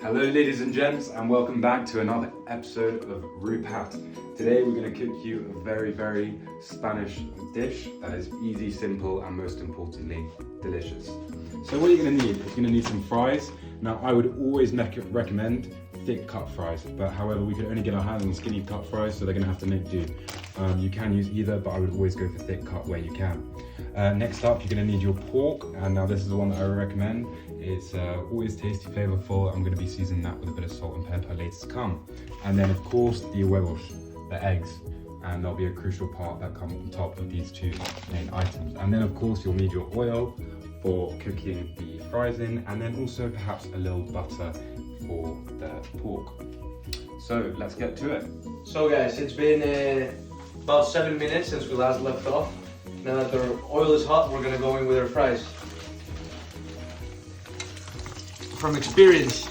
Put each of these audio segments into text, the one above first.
Hello ladies and gents, and welcome back to another episode of RuPat. Today we're going to cook you a very Spanish dish that is easy, simple, and most importantly, delicious. So what you're going to need is you're going to need some fries. Now I would always recommend thick cut fries, but however we could only get our hands on skinny cut fries, so they're going to have to make do. You can use either, but I would always go for thick cut where you can. Next up, you're going to need your pork, and now this is the one that I would recommend. It's always tasty, flavorful. I'm going to be seasoning that with a bit of salt and pepper later to come. And then of course the huevos, the eggs, and there'll be a crucial part that comes on top of these two main items. And then of course you'll need your oil for cooking the fries in, and then also perhaps a little butter for the pork. So let's get to it. So guys, it's been about 7 minutes since we last left off. Now that the oil is hot, we're gonna go in with our fries. From experience,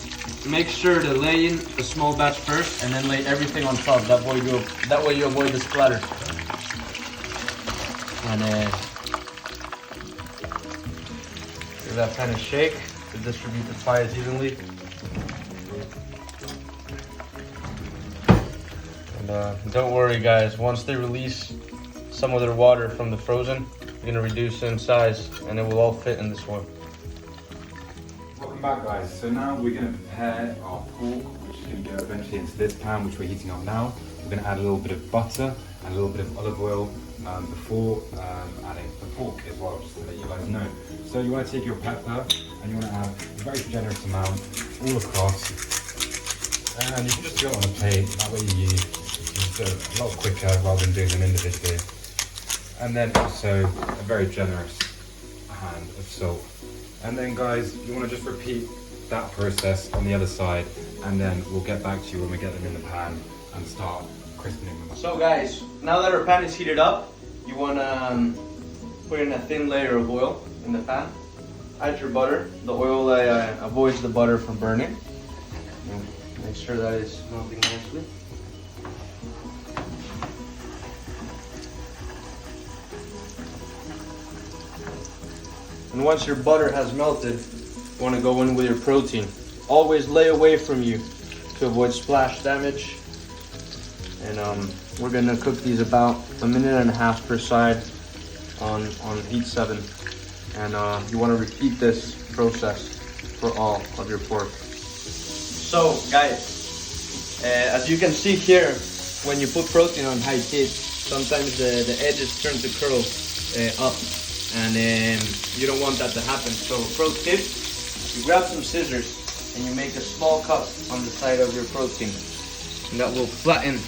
make sure to lay in a small batch first and then lay everything on top. That way you avoid the splatter. And give that kind of shake to distribute the fries evenly. And don't worry guys, once they release some of their water from the frozen, you're gonna reduce in size and it will all fit in this one. Welcome back guys. So now we're going to prepare our pork, which is going to go eventually into this pan which we're heating up now. We're going to add a little bit of butter and a little bit of olive oil before adding the pork as well, just to let you guys know. So you want to take your pepper and you want to add a very generous amount all across, and you can just do it on a plate. That way you do it a lot quicker rather than doing them individually. And then also a very generous hand of salt. And then guys, you want to just repeat that process on the other side, and then we'll get back to you when we get them in the pan and start crispening them up. So guys, now that our pan is heated up, you want to put in a thin layer of oil in the pan. Add your butter. The oil avoids the butter from burning. Make sure that is melting nicely. And once your butter has melted, you want to go in with your protein. Always lay away from you to avoid splash damage. And we're going to cook these about 1.5 minutes per side on heat 7. And you want to repeat this process for all of your pork. So guys, as you can see here, when you put protein on high heat, sometimes the edges turn to curl up. And you don't want that to happen. So pro tip, you grab some scissors and you make a small cut on the side of your protein. And that will flatten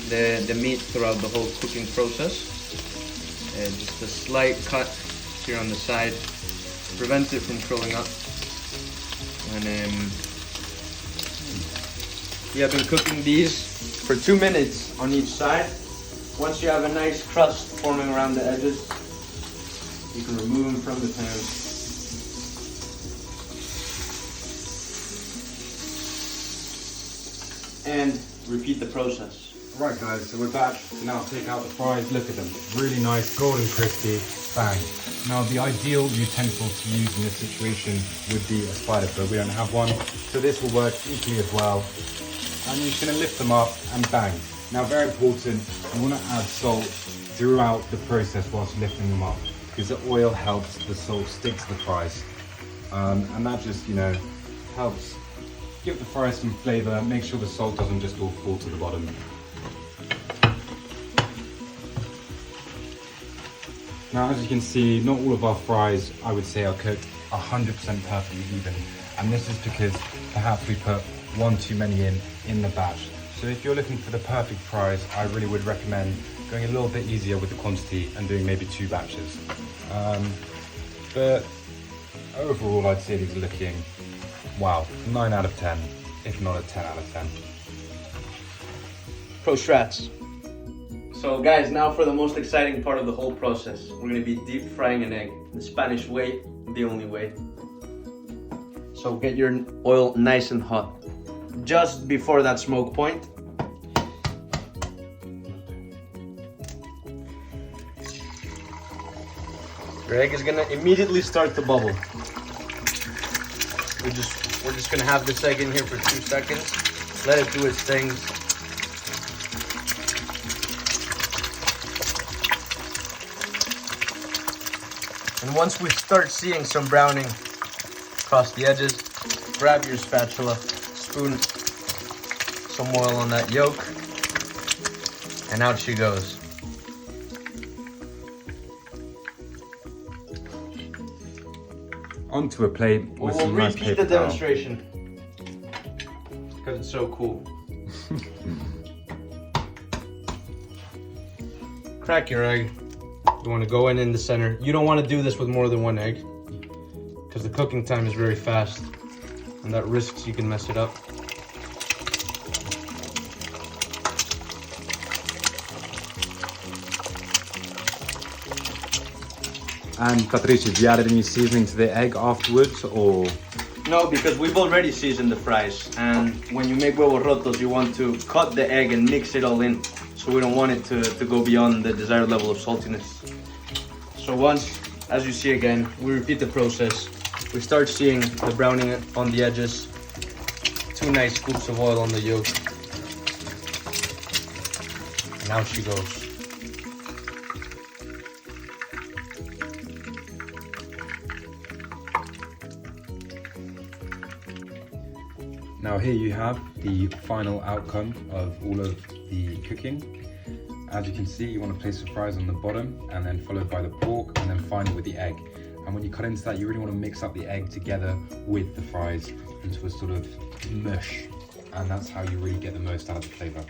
the meat throughout the whole cooking process. And just a slight cut here on the side, prevent it from curling up. And we have been cooking these for 2 minutes on each side. Once you have a nice crust forming around the edges, you can remove them from the pan. And repeat the process. Right guys, so we're back to now take out the fries. Look at them, really nice, golden crispy, bang. Now the ideal utensil to use in this situation would be a spider, but we don't have one, so this will work equally as well. And you're just going to lift them up and bang. Now very important, you want to add salt throughout the process whilst lifting them up, because the oil helps the salt stick to the fries. And that just, helps give the fries some flavor, make sure the salt doesn't just all fall to the bottom. Now, as you can see, not all of our fries, I would say, are cooked 100% perfectly even. And this is because perhaps we put one too many in the batch. So if you're looking for the perfect fries, I really would recommend going a little bit easier with the quantity and doing maybe 2 batches. But overall, I'd say these are looking, wow, 9 out of 10, if not a 10 out of 10. Pro strats. So guys, now for the most exciting part of the whole process. We're going to be deep frying an egg, the Spanish way, the only way. So get your oil nice and hot. Just before that smoke point, your egg is gonna immediately start to bubble. We just We're just gonna have this egg in here for 2 seconds. Let it do its thing. And once we start seeing some browning across the edges, grab your spatula, spoon some oil on that yolk, and out she goes. Onto a plate with We'll some nice repeat paper the towel. demonstration because it's so cool. Crack your egg. You want to go in the center. You don't want to do this with more than 1 egg because the cooking time is very fast and that risks you can mess it up. And Patricia, do you add any seasoning to the egg afterwards, or? No, because we've already seasoned the fries, and when you make huevos rotos, you want to cut the egg and mix it all in, so we don't want it to go beyond the desired level of saltiness. So once, as you see again, we repeat the process. We start seeing the browning on the edges, 2 nice scoops of oil on the yolk, and out she goes. Now here you have the final outcome of all of the cooking. As you can see, you want to place the fries on the bottom and then followed by the pork and then finally with the egg. And when you cut into that, you really want to mix up the egg together with the fries into a sort of mush. And that's how you really get the most out of the flavor.